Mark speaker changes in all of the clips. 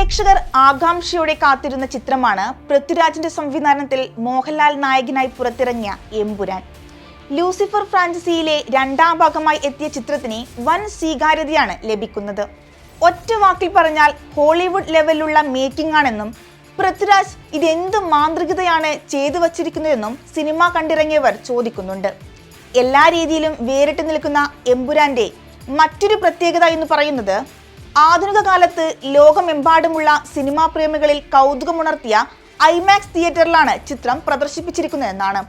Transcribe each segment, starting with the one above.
Speaker 1: പ്രേക്ഷകർ ആകാംക്ഷയോടെ കാത്തിരുന്ന ചിത്രമാണ് പൃഥ്വിരാജിന്റെ സംവിധാനത്തിൽ മോഹൻലാൽ നായകനായി പുറത്തിറങ്ങിയ എമ്പുരാൻ. ലൂസിഫർ ഫ്രാഞ്ചൈസിയിലെ രണ്ടാം ഭാഗമായി എത്തിയ ചിത്രത്തിന് വൻ സ്വീകാര്യതയാണ് ലഭിക്കുന്നത്. ഒറ്റ വാക്കിൽ പറഞ്ഞാൽ ഹോളിവുഡ് ലെവലിലുള്ള മേക്കിംഗ് ആണെന്നും പൃഥ്വിരാജ് ഇതെന്ത് മാന്ത്രികതയാണ് ചെയ്തു വച്ചിരിക്കുന്നതെന്നും സിനിമ കണ്ടിറങ്ങിയവർ ചോദിക്കുന്നുണ്ട്. എല്ലാ രീതിയിലും വേറിട്ട് നിൽക്കുന്ന എമ്പുരാന്റെ മറ്റൊരു പ്രത്യേകത എന്ന് പറയുന്നത് ആധുനിക കാലത്ത് ലോകമെമ്പാടുമുള്ള സിനിമാ പ്രേമികളിൽ കൗതുകമുണർത്തിയ ഐമാക്സ് തിയേറ്ററിലാണ് ചിത്രം പ്രദർശിപ്പിച്ചിരിക്കുന്നതെന്നാണ്.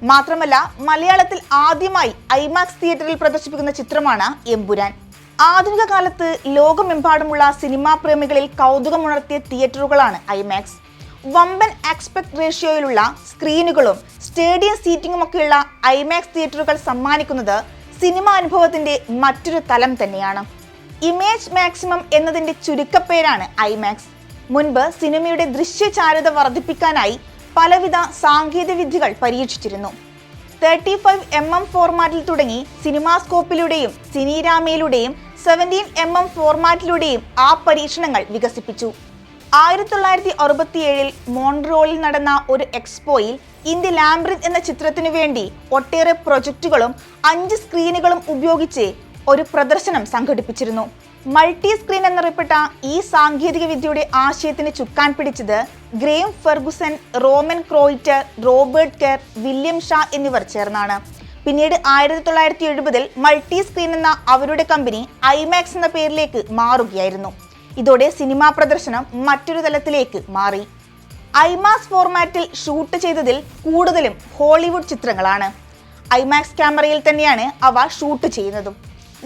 Speaker 1: മാത്രമല്ല മലയാളത്തിൽ ആദ്യമായി ഐമാക്സ് തിയേറ്ററിൽ പ്രദർശിപ്പിക്കുന്ന ചിത്രമാണ് എമ്പുരാൻ. ആധുനിക കാലത്ത് ലോകമെമ്പാടുമുള്ള സിനിമാ പ്രേമികളിൽ കൗതുകമുണർത്തിയ തിയേറ്ററുകളാണ് ഐമാക്സ്. വമ്പൻ ആസ്പെക്ട് റേഷ്യോയിലുള്ള സ്ക്രീനുകളും സ്റ്റേഡിയം സീറ്റിംഗും ഒക്കെയുള്ള ഐമാക്സ് തിയേറ്ററുകൾ സമ്മാനിക്കുന്നത് സിനിമാ അനുഭവത്തിന്റെ മറ്റൊരു തലം തന്നെയാണ്. ഇമേജ് മാക്സിമം എന്നതിന്റെ ചുരുക്കപ്പേരാണ് ഐമാക്സ്. മുൻപ് സിനിമയുടെ ദൃശ്യചാരുത വർദ്ധിപ്പിക്കാനായി പലവിധ സാങ്കേതിക വിദ്യകൾ പരീക്ഷിച്ചിരുന്നു. 35mm ഫോർമാറ്റിൽ തുടങ്ങി സിനിമാസ്കോപ്പിലൂടെയും സിനിരാമയിലൂടെയും 17mm ഫോർമാറ്റിലൂടെയും ആ പരീക്ഷണങ്ങൾ വികസിപ്പിച്ചു. 1967 മോൺട്രിയോളിൽ നടന്ന ഒരു എക്സ്പോയിൽ ഇൻ ദി ലാംബ്രിത്ത് എന്ന ചിത്രത്തിനു വേണ്ടി ഒട്ടേറെ പ്രൊജക്റ്റുകളും 5 സ്ക്രീനുകളും ഉപയോഗിച്ച് ഒരു പ്രദർശനം സംഘടിപ്പിച്ചിരുന്നു. മൾട്ടി സ്ക്രീൻ എന്നറിയപ്പെട്ട ഈ സാങ്കേതിക വിദ്യയുടെ ആശയത്തിന് ചുക്കാൻ പിടിച്ചത് Graeme Ferguson, Roman Kroitor, Robert Kerr, William Shaw എന്നിവർ ചേർന്നാണ്. പിന്നീട് 1970 മൾട്ടി സ്ക്രീൻ എന്ന അവരുടെ കമ്പനി ഐമാക്സ് എന്ന പേരിലേക്ക് മാറുകയായിരുന്നു. ഇതോടെ സിനിമാ പ്രദർശനം മറ്റൊരു തലത്തിലേക്ക് മാറി. ഐമാക്സ് ഫോർമാറ്റിൽ ഷൂട്ട് ചെയ്തതിൽ കൂടുതലും ഹോളിവുഡ് ചിത്രങ്ങളാണ്. ഐമാക്സ് ക്യാമറയിൽ തന്നെയാണ് അവ ഷൂട്ട് ചെയ്യുന്നതും.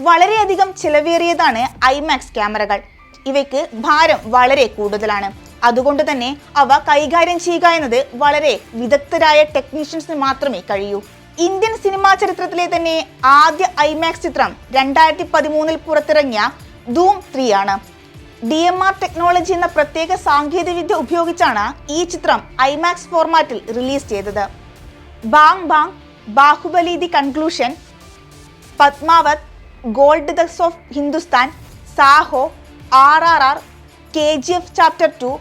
Speaker 1: വളരെയധികം ചിലവേറിയതാണ് ഐമാക്സ് ക്യാമറകൾ. ഇവയ്ക്ക് ഭാരം വളരെ കൂടുതലാണ്. അതുകൊണ്ട് തന്നെ അവ കൈകാര്യം ചെയ്യുക എന്നത് വളരെ വിദഗ്ധരായ ടെക്നീഷ്യൻസിന് മാത്രമേ കഴിയൂ. ഇന്ത്യൻ സിനിമാ ചരിത്രത്തിലെ തന്നെ ആദ്യ ഐമാക്സ് ചിത്രം 2013 പുറത്തിറങ്ങിയ ധൂം 3 ആണ്. DMR ടെക്നോളജി എന്ന പ്രത്യേക സാങ്കേതികവിദ്യ ഉപയോഗിച്ചാണ് ഈ ചിത്രം ഐമാക്സ് ഫോർമാറ്റിൽ റിലീസ് ചെയ്തത്. Bang Bang, Baahubali the Conclusion, Padmaavat, Gold Thugs of Hindostan, Saaho, RRR, KGF Chapter 2,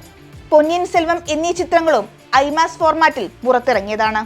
Speaker 1: Ponniyin Selvan എന്നീ ചിത്രങ്ങളും ഐമാക്സ് ഫോർമാറ്റിൽ പുറത്തിറങ്ങിയതാണ്.